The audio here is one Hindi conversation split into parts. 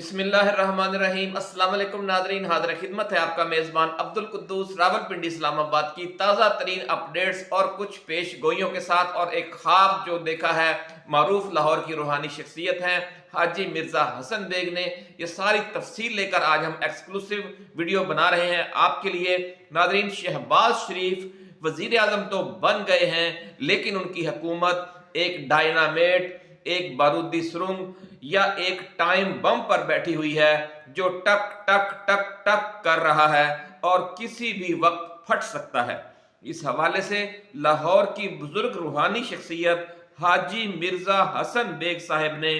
बिस्मिल्लाहिर्रहमानिर्रहीम। अस्सलाम वालेकुम नाज़रीन, हाज़िर खिदमत है आपका मेज़बान अब्दुल कुद्दूस रावलपिंडी इस्लामाबाद की ताज़ा तरीन अपडेट्स और कुछ पेश गोइयों के साथ। और एक ख्वाब जो देखा है मारूफ लाहौर की रूहानी शख्सियत हैं हाजी मिर्ज़ा हसन बेग ने, ये सारी तफसील लेकर आज हम एक्सक्लूसिव वीडियो बना रहे हैं आपके लिए। नाज़रीन, शहबाज शरीफ वज़ीर आज़म तो बन गए हैं, लेकिन उनकी हुकूमत एक डायनामेट, एक बारूदी सुरंग या एक टाइम बम पर बैठी हुई है जो टक टक टक टक कर रहा है और किसी भी वक्त फट सकता है। इस हवाले से लाहौर की बुजुर्ग रूहानी शख्सियत हाजी मिर्जा हसन बेग साहब ने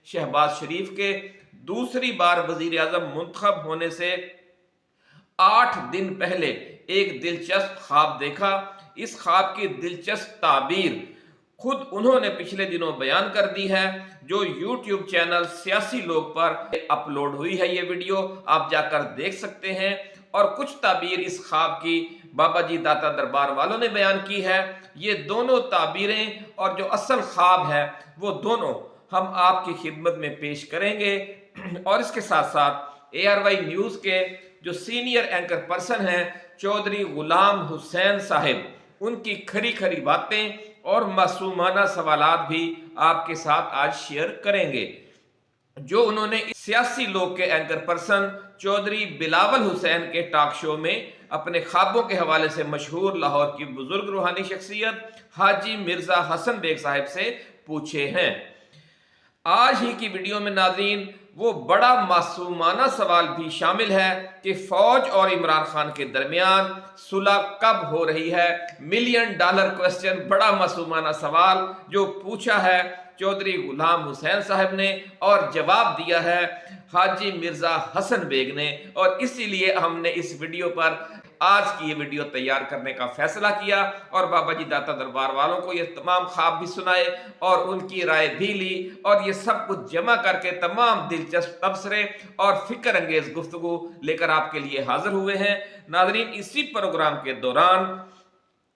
शहबाज शरीफ के दूसरी बार वजीर आजम मुंतखब होने से 8 दिन पहले एक दिलचस्प ख्वाब देखा। इस ख्वाब की दिलचस्प ताबीर खुद उन्होंने पिछले दिनों बयान कर दी है, जो यूट्यूब चैनल सियासी लोग पर अपलोड हुई है। ये वीडियो आप जाकर देख सकते हैं। और कुछ ताबीर इस ख्वाब की बाबा जी दाता दरबार वालों ने बयान की है। ये दोनों ताबीरें और जो असल ख्वाब है वो दोनों हम आपकी खिदमत में पेश करेंगे। और इसके साथ साथ ARY न्यूज़ के जो सीनियर एंकर पर्सन हैं चौधरी गुलाम हुसैन साहिब, उनकी खरी खरी बातें और मासूमाना सवालात भी आपके साथ आज शेयर करेंगे, जो उन्होंने सियासी लोग के एंकर पर्सन चौधरी बिलावल हुसैन के टॉक शो में अपने ख्वाबों के हवाले से मशहूर लाहौर की बुजुर्ग रूहानी शख्सियत हाजी मिर्जा हसन बेग साहब से पूछे हैं। आज ही की वीडियो में नाज़रीन वो बड़ा मासूमाना सवाल भी शामिल है कि फौज और इमरान खान के दरमियान सुलह कब हो रही है। $1 मिलियन क्वेश्चन, बड़ा मासूमाना सवाल जो पूछा है चौधरी गुलाम हुसैन साहब ने और जवाब दिया है हाजी मिर्जा हसन बेग ने। और इसीलिए हमने इस वीडियो पर आज की ये वीडियो तैयार करने का फैसला किया और बाबा जी दाता दरबार वालों को ये तमाम ख्वाब भी सुनाए और उनकी राय भी ली। और ये सब कुछ जमा करके तमाम दिलचस्प तबसरे और फिक्र अंगेज गुफ्तगू लेकर आपके लिए हाजिर हुए हैं। नाजरीन, इसी प्रोग्राम के दौरान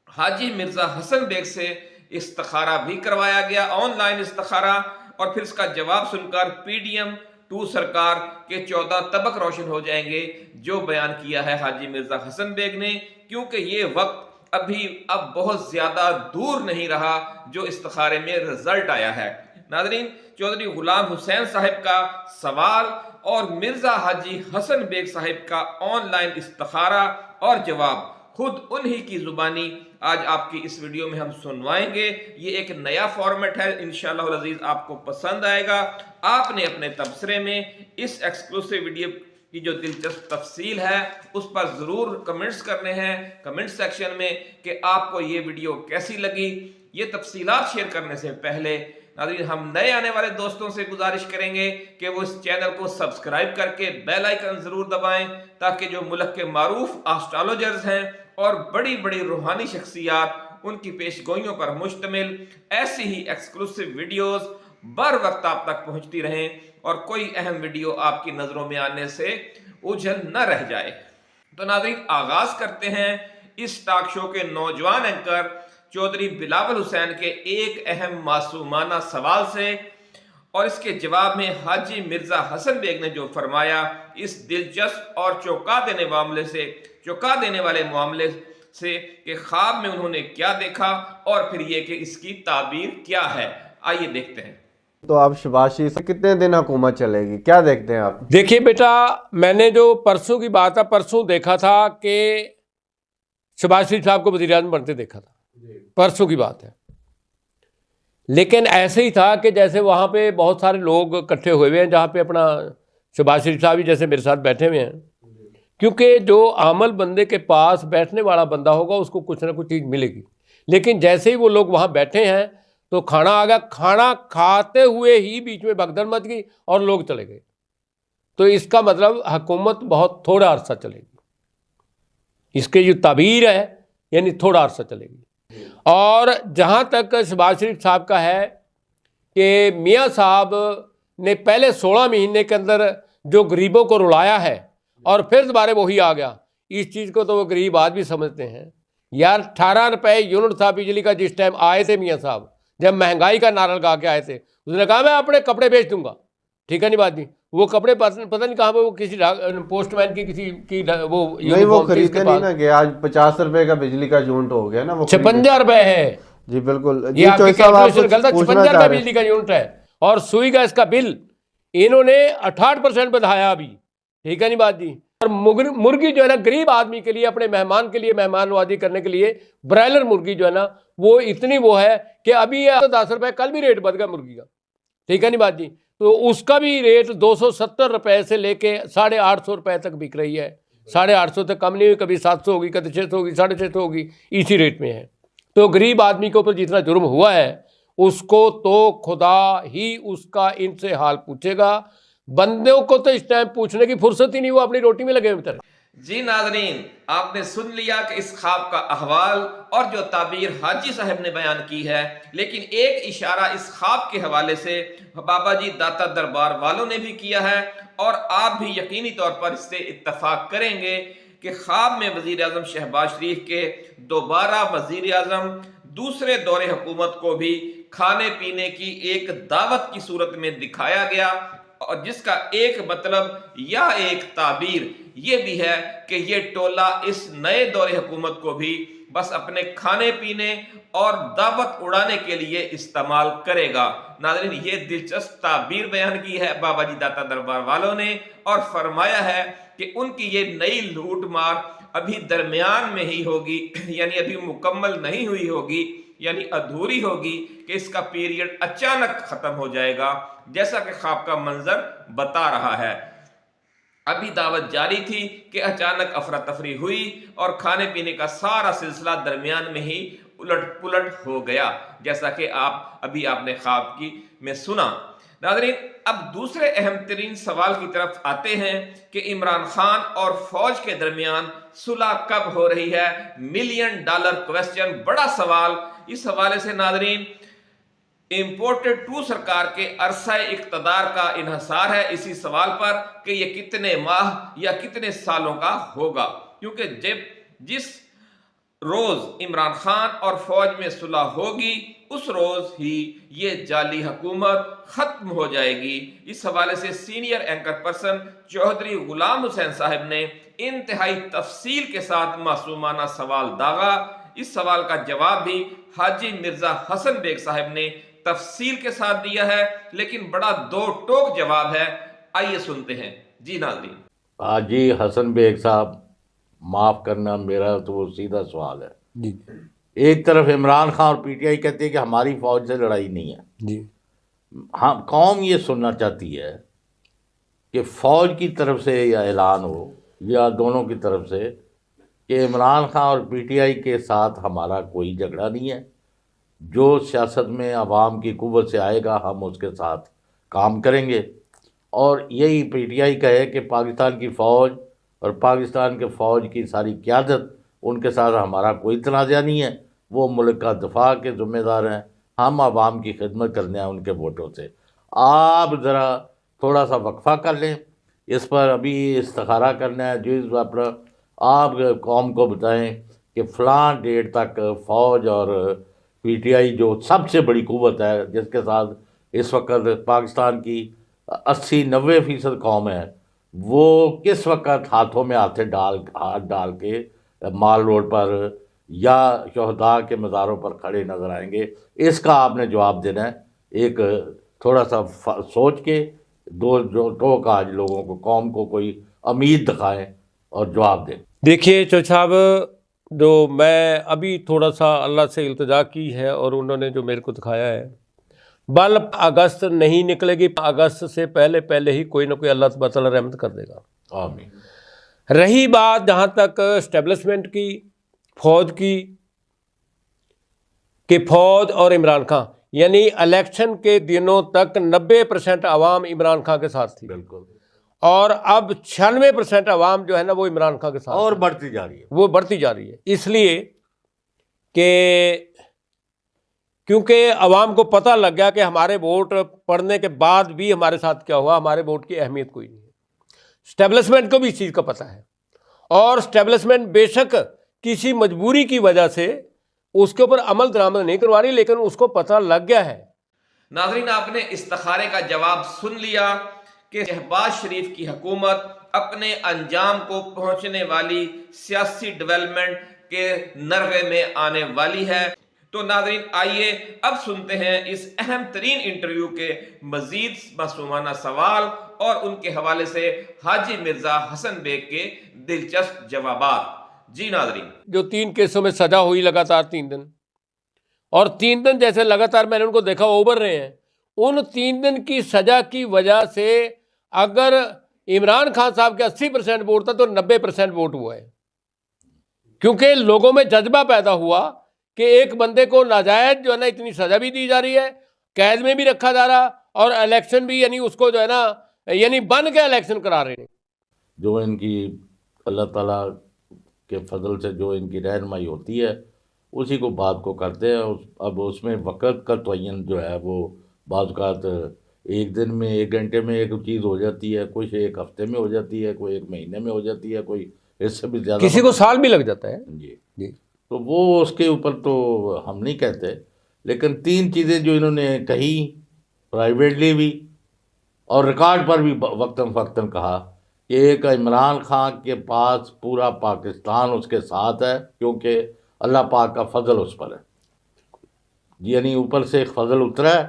हाजी मिर्जा हसन बेग से इस्तिखारा भी करवाया गया, ऑनलाइन इस्तिखारा। और फिर इसका जवाब सुनकर PDM 2 सरकार के 14 तबक रोशन हो जाएंगे, जो बयान किया है हाजी मिर्जा हसन बेग ने। क्योंकि ये वक्त अब बहुत ज्यादा दूर नहीं रहा जो इस्तिखारे में रिजल्ट आया है। नाजरीन, चौधरी गुलाम हुसैन साहब का सवाल और मिर्जा हाजी हसन बेग साहब का ऑनलाइन इस्तिखारा और जवाब खुद उन्हीं की जुबानी आज आपकी इस वीडियो में हम सुनवाएंगे। ये एक नया फॉर्मेट है, इंशाअल्लाह अज़ीज़ आपको पसंद आएगा। आपने अपने तबसरे में इस एक्सक्लूसिव वीडियो की जो दिलचस्प तफसील है उस पर ज़रूर कमेंट्स करने हैं कमेंट सेक्शन में कि आपको ये वीडियो कैसी लगी। ये तफसीलात शेयर करने से पहले नाज़रीन, हम नए आने वाले दोस्तों से गुजारिश करेंगे कि वो इस चैनल को सब्सक्राइब करके बेल आइकन ज़रूर दबाएं, ताकि जो मुल्क के मारूफ एस्ट्रोलॉजर्स हैं और बड़ी बड़ी रूहानी शख्सियात उनकी पेशगोइयों पर मुश्तमिल ऐसी ही एक्सक्लूसिव वीडियोस बर वक्त आप तक पहुंचती रहें और कोई अहम वीडियो आपकी नज़रों में आने से उजल न रह जाए। तो नाज़रीन, आगाज करते हैं इस टॉक शो के नौजवान एंकर चौधरी बिलावल हुसैन के एक अहम मासूमाना सवाल से। और इसके जवाब में हाजी मिर्जा हसन बेग ने जो फरमाया, इस दिलचस्प और चौंका देने वाले मामले से कि ख्वाब में उन्होंने क्या देखा और फिर ये कि इसकी ताबीर क्या है। आइए देखते हैं। तो आप शहबाज शरीफ से कितने दिन हुकूमत चलेगी, क्या देखते हैं आप? देखिए बेटा, मैंने जो परसों की बात है, परसों देखा था कि शहबाज शरीफ साहब को वज़ीर आज़म बनते देखा था, परसों की बात है। लेकिन ऐसे ही था कि जैसे वहाँ पे बहुत सारे लोग इकट्ठे हुए हुए हैं, जहाँ पे अपना शहबाज शरीफ साहब ही जैसे मेरे साथ बैठे हुए हैं। क्योंकि जो आमल बंदे के पास बैठने वाला बंदा होगा उसको कुछ ना कुछ चीज़ मिलेगी। लेकिन जैसे ही वो लोग वहाँ बैठे हैं तो खाना आ गया, खाना खाते हुए ही बीच में भगदड़ मच गई और लोग चले गए। तो इसका मतलब हुकूमत बहुत थोड़ा अरसा चलेगी, इसके जो ताबीर है यानी थोड़ा अरसा चलेगी। और जहाँ तक शहबाज शरीफ साहब का है कि मियाँ साहब ने पहले 16 महीने के अंदर जो गरीबों को रुलाया है और फिर दोबारा वही आ गया, इस चीज़ को तो वो गरीब आदमी समझते हैं। यार 18 रुपये यूनिट था बिजली का जिस टाइम आए थे मियाँ साहब, जब महंगाई का नारा लगा के आए थे, उसने कहा मैं अपने कपड़े बेच दूंगा, ठीक है नहीं बात जी, वो कपड़े पता नहीं कहाँ पे, वो किसी पोस्टमैन की किसी की वो नहीं, वो यूनिफॉर्म थी खरीदते उसके नहीं पास। ना कि आज 50 रुपए का बिजली का यूनिट हो गया ना, वो 56 रुपए है। जी बिल्कुल। ये जी आपकी चौधरी साहब, आप कैलकुलेशन कुछ गलत है। पूछना 56 चाह रुपए रहे बिजली का यूनिट है, और सुई गैस का बिल इन्होंने 68% बढ़ाया अभी, ठीक है नहीं बात जी। और मुर्गी जो है ना, गरीब आदमी के लिए, अपने मेहमान के लिए, मेहमानवाजी करने के लिए ब्रायलर मुर्गी जो है ना, वो इतनी वो है कि अभी 10 रुपए, कल भी रेट बढ़ गया मुर्गी का, ठीक है नहीं बात जी। तो उसका भी रेट 270 रुपए से लेके 850 रुपए तक बिक रही है। 850 तक कम नहीं हुई, कभी 700 होगी, कभी 600 होगी, 650 होगी, इसी रेट में है। तो गरीब आदमी के ऊपर जितना जुर्म हुआ है, उसको तो खुदा ही उसका इनसे हाल पूछेगा। बंदों को तो इस टाइम पूछने की फुर्सत ही नहीं, वो अपनी रोटी में लगे हुए थे। जी नाजरीन, आपने सुन लिया कि इस ख्वाब का अहवाल और जो ताबीर हाजी साहब ने बयान की है, लेकिन एक इशारा इस ख्वाब के हवाले से बाबा जी दाता दरबार वालों ने भी किया है, और आप भी यकीनी तौर पर इससे इत्तफाक करेंगे कि ख्वाब में वजीर आजम शहबाज शरीफ के दोबारा वजीर आजम दूसरे दौरे हुकूमत को भी खाने पीने की एक दावत की सूरत में दिखाया गया, और जिसका एक मतलब या एक ताबीर ये भी है कि ये टोला इस नए दौरे हुकूमत को भी बस अपने खाने पीने और दावत उड़ाने के लिए इस्तेमाल करेगा। नाज़रीन, ये दिलचस्प ताबीर बयान की है बाबा जी दाता दरबार वालों ने, और फरमाया है कि उनकी ये नई लूट मार अभी दरमियान में ही होगी, यानी अभी मुकम्मल नहीं हुई होगी, यानी अधूरी होगी, कि इसका पीरियड अचानक खत्म हो जाएगा, जैसा कि ख्वाब का मंजर बता रहा है। अभी दावत जारी थी कि अचानक अफरा तफरी हुई और खाने पीने का सारा सिलसिला दरमियान में ही उलट पुलट हो गया, जैसा कि आपने ख्वाब की में सुना। नाज़रीन, अब दूसरे अहम तरीन सवाल की तरफ आते हैं कि इमरान खान और फौज के दरमियान सुलह कब हो रही है। $1 मिलियन क्वेश्चन, बड़ा सवाल। इस हवाले से नाज़रीन, इम्पोर्टेड टू सरकार के अरसा इक़्तिदार का इन्हसार है इसी सवाल पर कि ये कितने माह या कितने सालों का होगा, क्योंकि जब जिस रोज इमरान खान और फौज में सुलह होगी उस रोज ही ये जाली हुकूमत खत्म हो जाएगी। इस हवाले से senior anchor person Chaudhary Ghulam Hussain साहब ने इंतहाई तफसील के साथ मासूमाना सवाल दागा। इस सवाल का जवाब भी हाजी मिर्जा हसन बेग साहब ने तफसील के साथ दिया है, लेकिन बड़ा दो टोक जवाब है। आइए सुनते हैं। जी नाज़रीन। हाजी हसन बेग साहब, माफ़ करना, मेरा तो वो सीधा सवाल है जी। एक तरफ इमरान खान और पीटीआई कहती है कि हमारी फ़ौज से लड़ाई नहीं है जी। हाँ, कौम ये सुनना चाहती है कि फ़ौज की तरफ से या ऐलान हो या दोनों की तरफ से कि इमरान खान और पीटीआई के साथ हमारा कोई झगड़ा नहीं है, जो सियासत में आवाम की कुव्वत से आएगा हम उसके साथ काम करेंगे। और यही पीटीआई कहे कि पाकिस्तान की फ़ौज और पाकिस्तान के फ़ौज की सारी क़यादत, उनके साथ हमारा कोई तनाज़ा नहीं है, वो मुल्क का दफा के ज़िम्मेदार हैं, हम आवाम की खिदमत करने हैं उनके वोटों से। आप ज़रा थोड़ा सा वक्फा कर लें इस पर, अभी इस्तिखारा करना है जिस पर आप कौम को बताएं कि फ़लाँ डेट तक फ़ौज और पीटीआई जो सबसे बड़ी कुव्वत है, जिसके साथ इस वक्त पाकिस्तान की 80-90% कौम है, वो किस वक्त हाथों में हाथ डाल के माल रोड पर या शहदा के मज़ारों पर खड़े नज़र आएंगे, इसका आपने जवाब देना है। एक थोड़ा सा सोच के दो टोक आज लोगों को, कौम को कोई उम्मीद दिखाएं और जवाब दें। देखिए चौधरी साहब, जो मैं अभी थोड़ा सा अल्लाह से इल्तिजा की है और उन्होंने जो मेरे को दिखाया है, बल अगस्त नहीं निकलेगी, अगस्त से पहले पहले ही कोई ना कोई अल्लाह तबारक तआला रहमत कर देगा। आमीन। रही बात जहाँ तक एस्टेब्लिशमेंट की, फौज की, कि फौज और इमरान खान, यानी इलेक्शन के दिनों तक 90% आवाम इमरान खान के साथ थी, बिल्कुल, और अब 96% आवाम जो है ना वो इमरान खान के साथ और है। बढ़ती जा रही है, वो बढ़ती जा रही है, इसलिए कि क्योंकि आवाम को पता लग गया कि हमारे वोट पड़ने के बाद भी हमारे साथ क्या हुआ, हमारे वोट की अहमियत कोई नहीं है। स्टैब्लिशमेंट को भी इस चीज़ का पता है, और स्टैब्लिशमेंट बेशक किसी मजबूरी की वजह से उसके ऊपर अमल दरामद नहीं करवा रही, लेकिन उसको पता लग गया है। नाज़रीन, आपने इस्तिखारे का जवाब सुन लिया कि शहबाज शरीफ की हुकूमत अपने अंजाम को पहुंचने वाली सियासी डेवलपमेंट के नरगे में आने वाली है। तो नाज़रीन, आइए अब सुनते हैं इस अहम तरीन इंटरव्यू के मजीद मासूमाना सवाल और उनके हवाले से हाजी मिर्जा हसन बेग के दिलचस्प जवाबात। जी नाज़रीन, जो 3 केसों में सजा हुई लगातार 3 दिन, और 3 दिन जैसे लगातार मैंने उनको देखा वो उभर रहे हैं, उन 3 दिन की सजा की वजह से अगर इमरान खान साहब के 80% वोट था तो 90% वोट हुआ है, क्योंकि लोगों में जज्बा पैदा हुआ कि एक बंदे को नाजायज जो है ना इतनी सजा भी दी जा रही है, कैद में भी रखा जा रहा, और इलेक्शन भी यानी उसको जो है ना यानी बन के इलेक्शन करा रहे हैं। जो इनकी अल्लाह ताला के फजल से जो इनकी रहनुमाई होती है उसी को बात को करते हैं। अब उसमें वक़्त का तयन जो है वो बाज़ औक़ात एक दिन में, एक घंटे में एक चीज़ हो जाती है, कुछ एक हफ्ते में हो जाती है, कोई एक महीने में हो जाती है, कोई इससे भी ज़्यादा, किसी को साल भी लग जाता है। जी। तो वो उसके ऊपर तो हम नहीं कहते, लेकिन 3 चीज़ें जो इन्होंने कही प्राइवेटली भी और रिकॉर्ड पर भी वक्तन फ़क्तन कहा कि एक इमरान खान के पास पूरा पाकिस्तान उसके साथ है, क्योंकि अल्लाह पाक का फजल उस पर है। यानी ऊपर से एक फजल उतरा है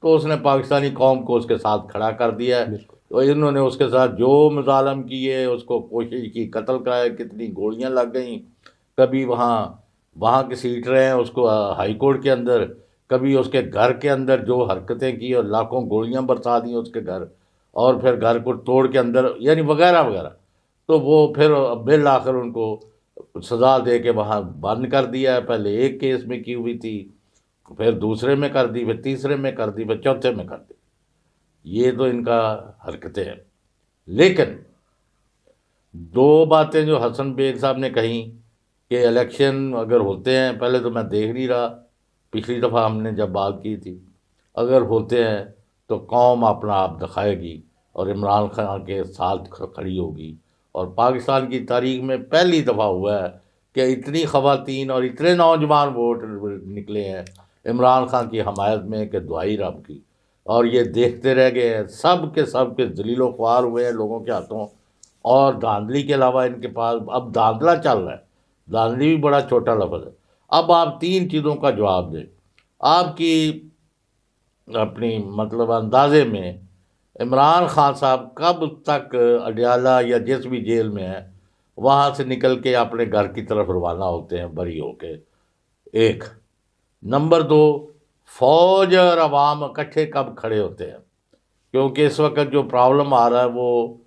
तो उसने पाकिस्तानी कौम को उसके साथ खड़ा कर दिया है। तो इन्होंने उसके साथ जो मुजालम किए, उसको कोशिश की कत्ल कराए, कितनी गोलियां लग गई, कभी वहाँ की सीट रहे हैं उसको हाई कोर्ट के अंदर, कभी उसके घर के अंदर जो हरकतें की और लाखों गोलियां बरसा दी उसके घर, और फिर घर को तोड़ के अंदर, यानी वगैरह वगैरह। तो वो फिर बिल आखिर उनको सज़ा दे के वहाँ बंद कर दिया है। पहले एक केस में की हुई थी, फिर दूसरे में कर दी, फिर तीसरे में कर दी, फिर चौथे में कर दी। ये तो इनका हरकतें हैं। लेकिन 2 बातें जो हसन बेग साहब ने कही कि इलेक्शन अगर होते हैं, पहले तो मैं देख नहीं रहा, पिछली दफ़ा हमने जब बात की थी, अगर होते हैं तो कौम अपना आप दिखाएगी और इमरान खान के साथ खड़ी होगी। और पाकिस्तान की तारीख में पहली दफ़ा हुआ है कि इतनी ख़वातीन और इतने नौजवान वोट निकले हैं इमरान खान की हमायत में कि दुआई रब की, और ये देखते रह गए हैं। सब के जलीलो ख्वार हुए हैं लोगों के हाथों। और धांधली के अलावा इनके पास अब धांधला चल रहा है। धांधली भी बड़ा छोटा लफ्ज़ है। अब आप 3 चीज़ों का जवाब दें। आपकी अपनी मतलब अंदाजे में इमरान खान साहब कब तक अडयाला या जिस भी जेल में है वहाँ से निकल के अपने घर की तरफ रवाना होते हैं बरी होके? 1 नंबर 2, फ़ौज और अवाम इकट्ठे कब खड़े होते हैं? क्योंकि इस वक्त जो प्रॉब्लम आ रहा है वो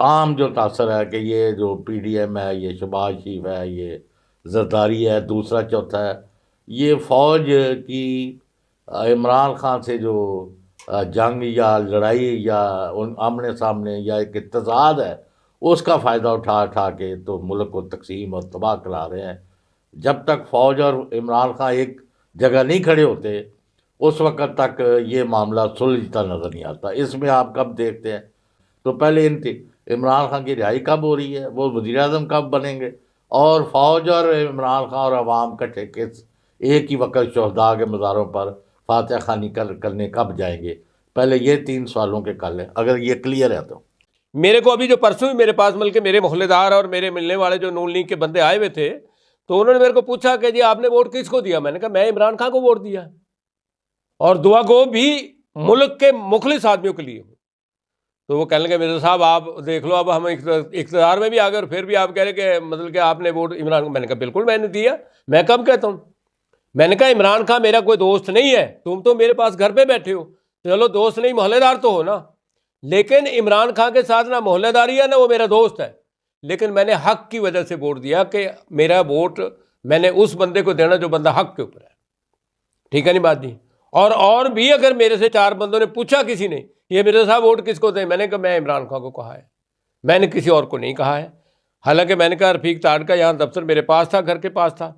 आम जो तासर है कि ये जो PDM है, ये शहबाज शरीफ है, ये जरदारी है, दूसरा चौथा है, ये फ़ौज की इमरान खान से जो जंग या लड़ाई या उन आमने सामने या एक इत्तेहाद है उसका फ़ायदा उठा के तो मुल्क को तकसीम और तबाह करा रहे हैं। जब तक फ़ौज और इमरान खान एक जगह नहीं खड़े होते उस वक़्त तक ये मामला सुलझता नज़र नहीं आता। इसमें आप कब देखते हैं? तो पहले इमरान खान की रिहाई कब हो रही है, वो वज़ीर-ए-आज़म कब बनेंगे, और फ़ौज और इमरान खान और अवाम इकट्ठे किस एक ही वक्त शहदा के मज़ारों पर फातिहा खानी करने कब जाएंगे? पहले ये 3 सवालों के कल है, अगर ये क्लियर है तो। मेरे को अभी जो परसों ही मेरे पास बल्कि मेरे मोहल्लेदार और मेरे मिलने वाले जो नून लीग के बंदे आए हुए थे, तो उन्होंने मेरे को पूछा कि जी आपने वोट किसको दिया? मैंने कहा मैं इमरान खान को वोट दिया, और दुआ को भी मुल्क के मुखलिस आदमियों के लिए। तो वो कहने लगे मिर्ज़ा साहब आप देख लो, अब हम इक़्तिदार में भी आ गए और फिर भी आप कह रहे कि मतलब कि आपने वोट इमरान को। मैंने कहा बिल्कुल मैंने दिया। मैं कब कहता हूँ? मैंने कहा इमरान खान मेरा कोई दोस्त नहीं है, तुम तो मेरे पास घर पे बैठे हो, चलो दोस्त नहीं मोहल्लेदार तो हो ना, लेकिन इमरान खान के साथ ना मोहल्लेदारी है ना वो मेरा दोस्त है। लेकिन मैंने हक की वजह से वोट दिया कि मेरा वोट मैंने उस बंदे को देना जो बंदा हक के ऊपर है। ठीक है नहीं बात जी? और भी अगर मेरे से 4 बंदों ने पूछा किसी ने ये मिर्ज़ा साहब वोट किसको दें, मैंने कहा मैं इमरान खान को कहा है, मैंने किसी और को नहीं कहा है। हालांकि मैंने कहा रफ़ीक ताड़ का यहाँ दफ्तर मेरे पास था, घर के पास था,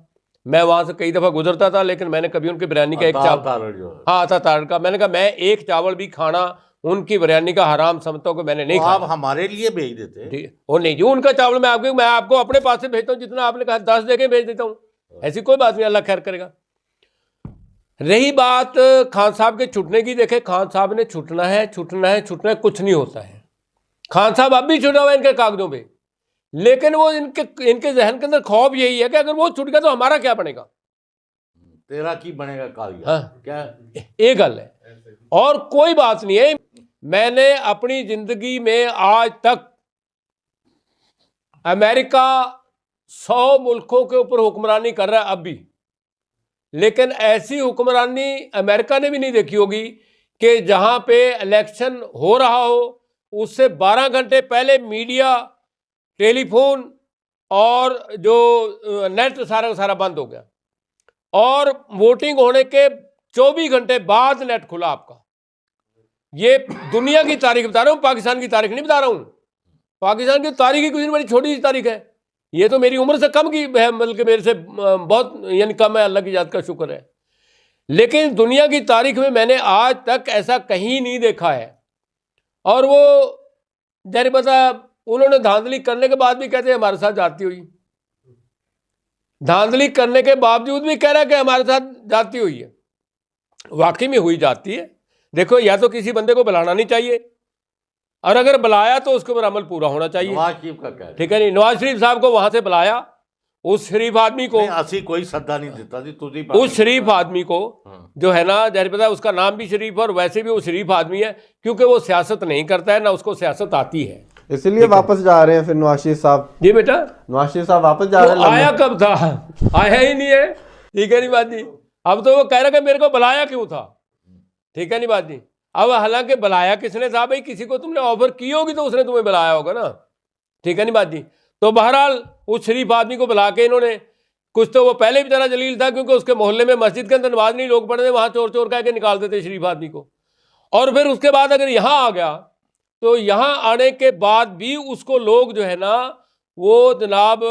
मैं वहाँ से कई दफ़ा गुजरता था, लेकिन मैंने कभी उनकी बिरयानी का एक चावल, हाँ था ताड़ का, मैंने कहा मैं एक चावल भी खाना उनकी बिरयानी का हराम समझता हूँ कि मैंने नहीं खाया। आप हमारे लिए भेज देते? वो नहीं जी, उनका चावल मैं आपको अपने पास से भेजता हूँ, जितना आपने कहा 10 दे के भेज देता हूँ, ऐसी कोई बात नहीं, अल्लाह खैर करेगा। रही बात खान साहब के छुटने की, देखे खान साहब ने छुटना है, कुछ नहीं होता है। खान साहब अब भी छुटा हुआ है इनके कागजों पे, लेकिन वो इनके जहन के अंदर खौफ यही है कि अगर वो छुट गया तो हमारा क्या बनेगा, तेरा की बनेगा कालिया। हाँ क्या ये गल है। और कोई बात नहीं है, मैंने अपनी जिंदगी में आज तक अमेरिका 100 मुल्कों के ऊपर हुक्मरानी कर रहा है अब भी, लेकिन ऐसी हुक्मरानी अमेरिका ने भी नहीं देखी होगी कि जहां पे इलेक्शन हो रहा हो उससे 12 घंटे पहले मीडिया, टेलीफोन और जो नेट सारा सारा बंद हो गया, और वोटिंग होने के 24 घंटे बाद नेट खुला आपका। ये दुनिया की तारीख बता रहा हूँ, पाकिस्तान की तारीख नहीं बता रहा हूँ। पाकिस्तान की तारीख ही कुछ बड़ी छोटी सी तारीख है, ये तो मेरी उम्र से कम की है, बल्कि मेरे से बहुत यानी कम है, अल्लाह की जात का शुक्र है। लेकिन दुनिया की तारीख में मैंने आज तक ऐसा कहीं नहीं देखा है। और वो जैसे पता उन्होंने धांधली करने के बाद भी कहते हैं हमारे साथ जाती हुई, धांधली करने के बावजूद भी कह रहा है कि हमारे साथ जाती हुई है। वाकई में हुई जाती है। देखो, या तो किसी बंदे को बुलाना नहीं चाहिए, और अगर बुलाया तो उसके ऊपर अमल पूरा होना चाहिए। नवाज शरीफ का क्या, ठीक है नहीं, नवाज शरीफ साहब को वहां से बुलाया, उस शरीफ आदमी को, असी कोई सद्दा नहीं देता थी, तुझी उस शरीफ आदमी को जो है ना, जैसे पता है उसका नाम भी शरीफ, और वैसे भी वो शरीफ आदमी है, क्योंकि वो सियासत नहीं करता है, ना उसको सियासत आती है, इसलिए वापस जा रहे हैं फिर नवाज शरीफ साहब। जी बेटा, नवाज शरीफ साहब वापस जा रहे हैं। आया कब था, आया ही नहीं है। ठीक है नहीं बात जी, अब तो वो कह रहा कि मेरे को बुलाया क्यों था। ठीक है नहीं बात जी, अब हालांकि बुलाया किसने था भाई, किसी को तुमने ऑफर की होगी तो उसने तुम्हें बुलाया होगा ना। ठीक है नहीं बात जी, तो बहरहाल उस शरीफ आदमी को बुला के इन्होंने, कुछ तो वो पहले भी जरा जलील था क्योंकि उसके मोहल्ले में मस्जिद के अंदर नमाज नहीं लोग पढ़ते, वहां चोर चोर कह के निकाल देते शरीफ आदमी को। और फिर उसके बाद अगर यहाँ आ गया तो यहाँ आने के बाद भी उसको लोग जो है ना, वो जनाब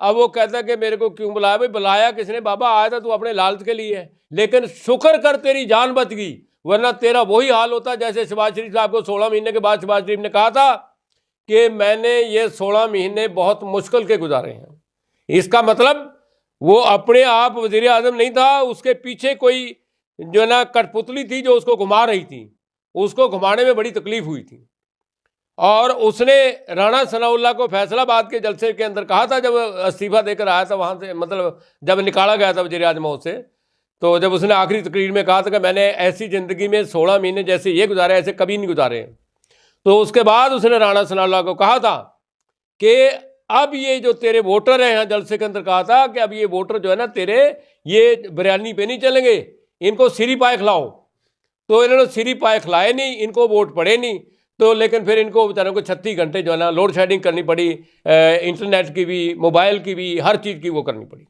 अब वो कहता है कि मेरे को क्यों बुलाया। भाई बुलाया किसने बाबा, आया था तू अपने लालच के लिए है, लेकिन शुक्र कर तेरी जान बच गई, वरना तेरा वही हाल होता जैसे शहबाज शरीफ साहब को 16 महीने के बाद शहबाज शरीफ ने कहा था कि मैंने ये 16 महीने बहुत मुश्किल के गुजारे हैं। इसका मतलब वो अपने आप वजीर आजम नहीं था, उसके पीछे कोई जो है ना कठपुतली थी जो उसको घुमा रही थी, उसको घुमाने में बड़ी तकलीफ हुई थी। और उसने राणा सनाउल्लाह को फैसलाबाद के जलसे के अंदर कहा था, जब इस्तीफा देकर आया था वहाँ से, मतलब जब निकाला गया था वजीर आजम से, तो जब उसने आखिरी तकरीर में कहा था कि मैंने ऐसी ज़िंदगी में 16 महीने जैसे ये गुजारे ऐसे कभी नहीं गुजारे हैं। तो उसके बाद उसने राणा सनाउल्लाह को कहा था कि अब ये जो तेरे वोटर हैं, यहाँ जलसे के अंदर कहा था कि अब ये वोटर जो है ना तेरे, ये बिरयानी पे नहीं चलेंगे, इनको सिरी पाए खिलाओ। तो इन्होंने सिरी पाए खिलाए नहीं, इनको वोट पड़े नहीं। तो लेकिन फिर इनको बेचारों को 36 घंटे जो है ना लोड शेडिंग करनी पड़ी, इंटरनेट की भी, मोबाइल की भी, हर चीज़ की वो करनी पड़ी।